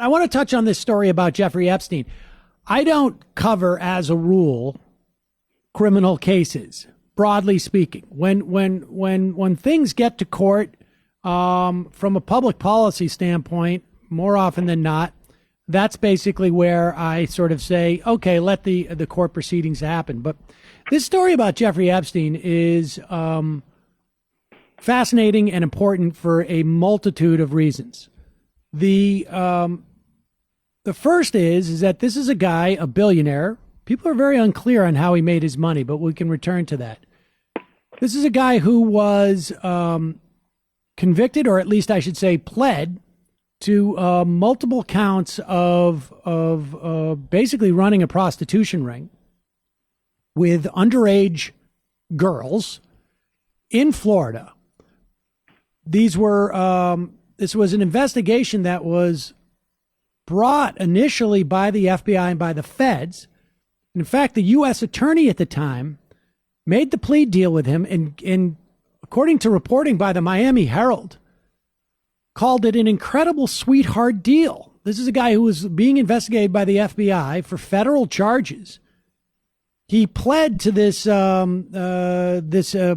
I want to touch on this story about Jeffrey Epstein. I don't cover, as a rule, criminal cases, broadly speaking. When things get to court, from a public policy standpoint, more often than not, that's basically where I sort of say, okay, let the court proceedings happen. But this story about Jeffrey Epstein is fascinating and important for a multitude of reasons. The first is that this is a guy, a billionaire. People are very unclear on how he made his money, but we can return to that. This is a guy who was convicted, or at least I should say pled, to multiple counts of basically running a prostitution ring with underage girls in Florida. This was an investigation that was brought initially by the FBI and by the feds. In fact, the U.S. attorney at the time made the plea deal with him and according to reporting by the Miami Herald, called it an incredible sweetheart deal. This is a guy who was being investigated by the FBI for federal charges. He pled to this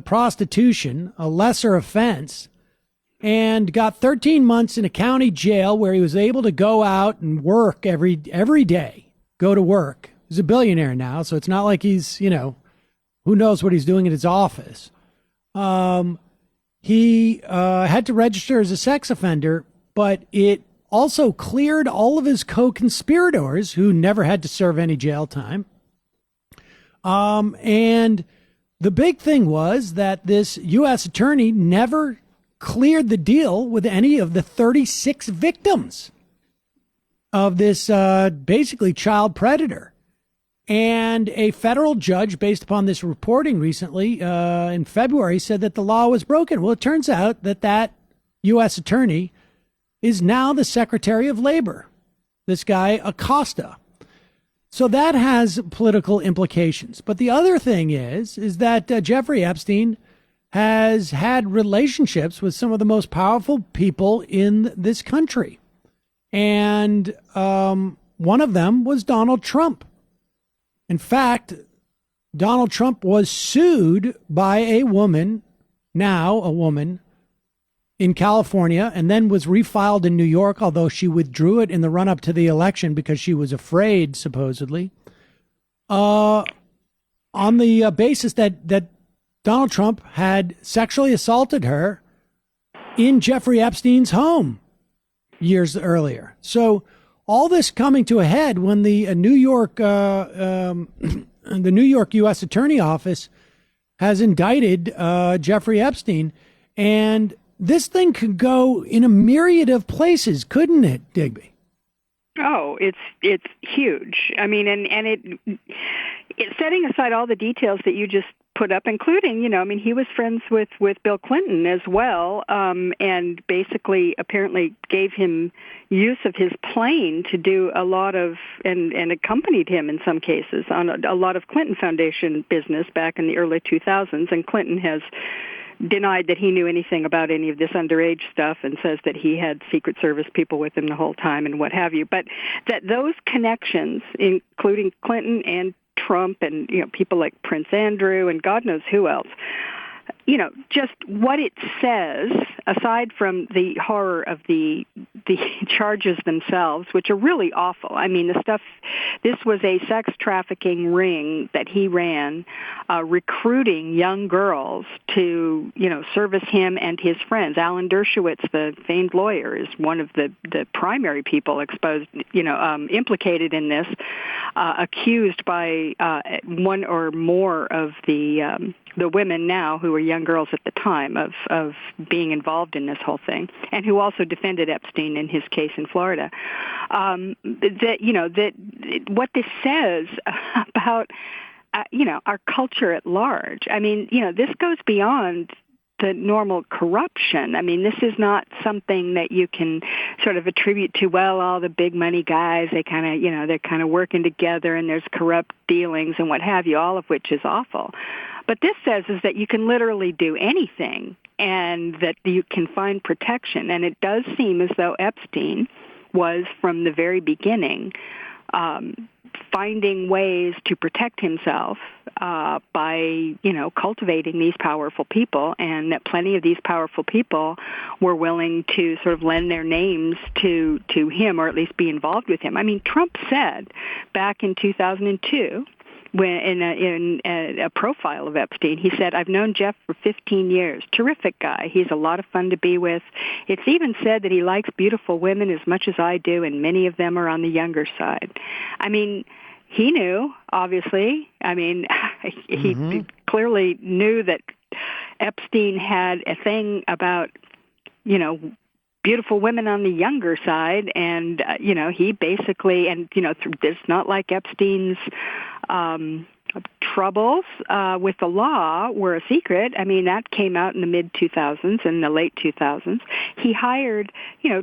prostitution, a lesser offense, and got 13 months in a county jail where he was able to go out and work every day, go to work. He's a billionaire now, so it's not like he's, who knows what he's doing in his office. He had to register as a sex offender, but it also cleared all of his co-conspirators who never had to serve any jail time. And the big thing was that this U.S. attorney never cleared the deal with any of the 36 victims of this basically child predator. And a federal judge, based upon this reporting recently in February, said that the law was broken. Well, it turns out that U.S. attorney is now the Secretary of Labor, this guy Acosta. So that has political implications. But the other thing is that Jeffrey Epstein has had relationships with some of the most powerful people in this country. And one of them was Donald Trump. In fact, Donald Trump was sued by a woman in California, and then was refiled in New York, although she withdrew it in the run-up to the election because she was afraid, supposedly, on the basis that Donald Trump had sexually assaulted her in Jeffrey Epstein's home years earlier. So all this coming to a head when the New York U.S. Attorney Office has indicted Jeffrey Epstein, and this thing could go in a myriad of places, couldn't it, Digby? Oh, it's huge. I mean, and it setting aside all the details that you just put up, including, he was friends with Bill Clinton as well, and basically apparently gave him use of his plane to do a lot of, and accompanied him in some cases on a lot of Clinton Foundation business back in the early 2000s, and Clinton has denied that he knew anything about any of this underage stuff and says that he had Secret Service people with him the whole time and what have you. But that those connections, including Clinton and Trump and people like Prince Andrew and God knows who else, just what it says, aside from the horror of the charges themselves, which are really awful. I mean, this was a sex trafficking ring that he ran, recruiting young girls to, service him and his friends. Alan Dershowitz, the famed lawyer, is one of the primary people exposed, implicated in this, accused by one or more of the women now who were young girls at the time of being involved in this whole thing, and who also defended Epstein in his case in Florida. That what this says about our culture at large. I mean, this goes beyond the normal corruption. I mean, this is not something that you can sort of attribute to, well, all the big money guys, they kind of, they're kind of working together and there's corrupt dealings and what have you, all of which is awful. But this says is that you can literally do anything and that you can find protection. And it does seem as though Epstein was from the very beginning finding ways to protect himself by, cultivating these powerful people, and that plenty of these powerful people were willing to sort of lend their names to him, or at least be involved with him. I mean, Trump said back in 2002, when in a profile of Epstein, he said, "I've known Jeff for 15 years. Terrific guy. He's a lot of fun to be with. It's even said that he likes beautiful women as much as I do, and many of them are on the younger side." I mean, he knew, obviously. I mean, he clearly knew that Epstein had a thing about, beautiful women on the younger side, and he basically, and it's not like Epstein's troubles with the law were a secret. I mean, that came out in the mid-2000s and the late 2000s. He hired,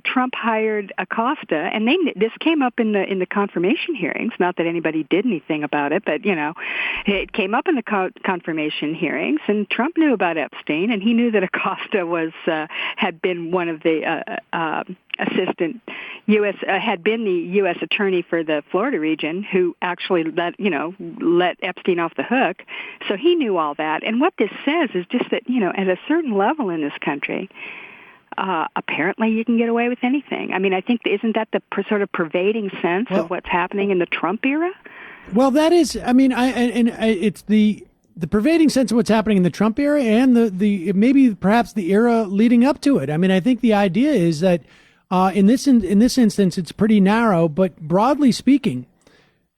Trump hired Acosta, and this came up in the confirmation hearings. Not that anybody did anything about it, but it came up in the confirmation hearings. And Trump knew about Epstein, and he knew that Acosta had been one of the assistant U.S. Had been the U.S. attorney for the Florida region, who actually let Epstein off the hook. So he knew all that. And what this says is just that at a certain level in this country, apparently you can get away with anything. I mean, I think isn't that the sort of pervading sense of what's happening in the Trump era? Well, that is. I mean, it's the pervading sense of what's happening in the Trump era, and the maybe perhaps the era leading up to it. I mean, I think the idea is that. In this instance, it's pretty narrow, but broadly speaking,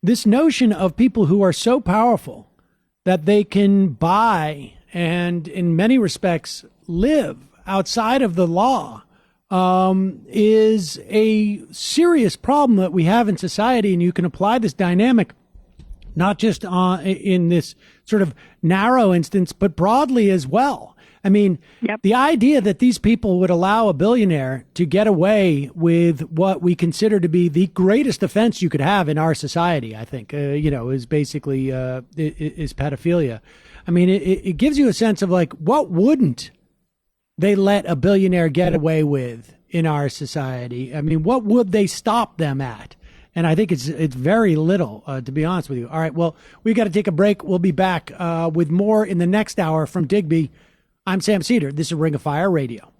this notion of people who are so powerful that they can buy and, in many respects, live outside of the law is a serious problem that we have in society, and you can apply this dynamic not just in this sort of narrow instance, but broadly as well. I mean, The idea that these people would allow a billionaire to get away with what we consider to be the greatest offense you could have in our society, I think, is basically is pedophilia. I mean, it gives you a sense of like, what wouldn't they let a billionaire get away with in our society? I mean, what would they stop them at? And I think it's very little, to be honest with you. All right, well, we got to take a break. We'll be back with more in the next hour from Digby. I'm Sam Seder. This is Ring of Fire Radio.